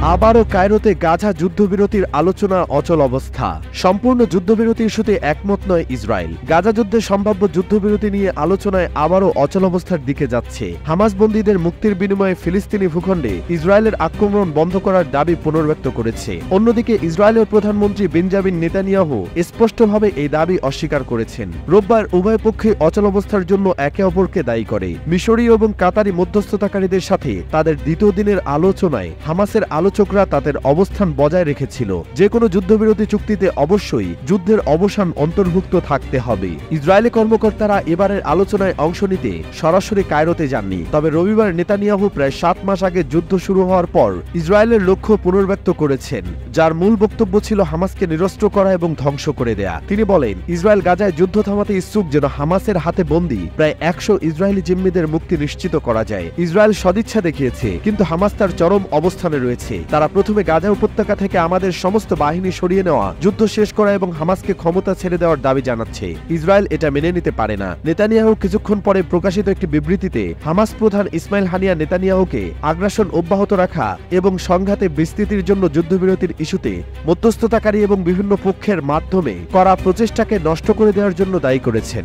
আবারও কায়রোতে গাজা যুদ্ধবিরতির আলোচনা অচল অবস্থা। সম্পূর্ণ যুদ্ধবিরতি ইস্যুতে একমত নয় ইসরায়েল। গাজা যুদ্ধে সম্ভাব্য যুদ্ধবিরতি নিয়ে আলোচনায় আবারও অচল অবস্থার দিকে যাচ্ছে। হামাস বন্দীদের মুক্তির বিনিময়ে ফিলিস্তিনি ভূখণ্ডে ইসরায়েলের আক্রমণ বন্ধ করার দাবি পুনর্ব্যক্ত করেছে। অন্যদিকে ইসরায়েলের প্রধানমন্ত্রী বেঞ্জামিন নেতানিয়াহু স্পষ্টভাবে এই দাবি অস্বীকার করেছেন। রোববার উভয় পক্ষে অচল অবস্থার জন্য একে অপরকে দায়ী করে। মিশরীয় এবং কাতারি মধ্যস্থতাকারীদের সাথে তাদের দ্বিতীয় দিনের আলোচনায় হামাসের আলোচকরা তাদের অবস্থান বজায় রেখেছিল। যে কোনো যুদ্ধবিরতি চুক্তিতে অবশ্যই যুদ্ধের অবসান অন্তর্ভুক্ত থাকতে হবে। ইসরায়েলি কর্মকর্তারা এবারের আলোচনায় অংশ নিতে সরাসরি কায়রোতে যাননি। তবে রবিবার নেতানিয়াহু প্রায় 7 মাস আগে যুদ্ধ শুরু হওয়ার পর ইসরায়েলের লক্ষ্য পুনর্ব্যক্ত করেছেন, যার মূল বক্তব্য ছিল হামাসকে নিরস্ত্র করা এবং ধ্বংস করে দেয়া। তিনি বলেন, ইসরায়েল গাজায় যুদ্ধ থামাতে ইচ্ছুক যেন হামাসের হাতে বন্দী প্রায় 100 ইসরায়েলি জিম্মিদের মুক্তি নিশ্চিত করা যায়। ইসরায়েল সদিচ্ছা দেখিয়েছে, কিন্তু হামাস তার চরম অবস্থানে রয়েছে। তারা প্রথমে গাজা উপত্যকা থেকে আমাদের সমস্ত বাহিনী সরিয়ে নেওয়া, যুদ্ধ শেষ করা এবং হামাসকে ক্ষমতা ছেড়ে দেওয়ার দাবি জানাচ্ছে। ইসরায়েল এটা মেনে নিতে পারে না। নেতানিয়াহু কিছুক্ষণ পরে প্রকাশিত একটি বিবৃতিতে হামাস প্রধান ইসমাইল হানিয়া নেতানিয়াহুকে আগ্রাসন অব্যাহত রাখা এবং সংঘাতে বিস্তৃতির জন্য যুদ্ধবিরতির ইস্যুতে মধ্যস্থতাকারী এবং বিভিন্ন পক্ষের মাধ্যমে করা প্রচেষ্টাকে নষ্ট করে দেওয়ার জন্য দায়ী করেছেন।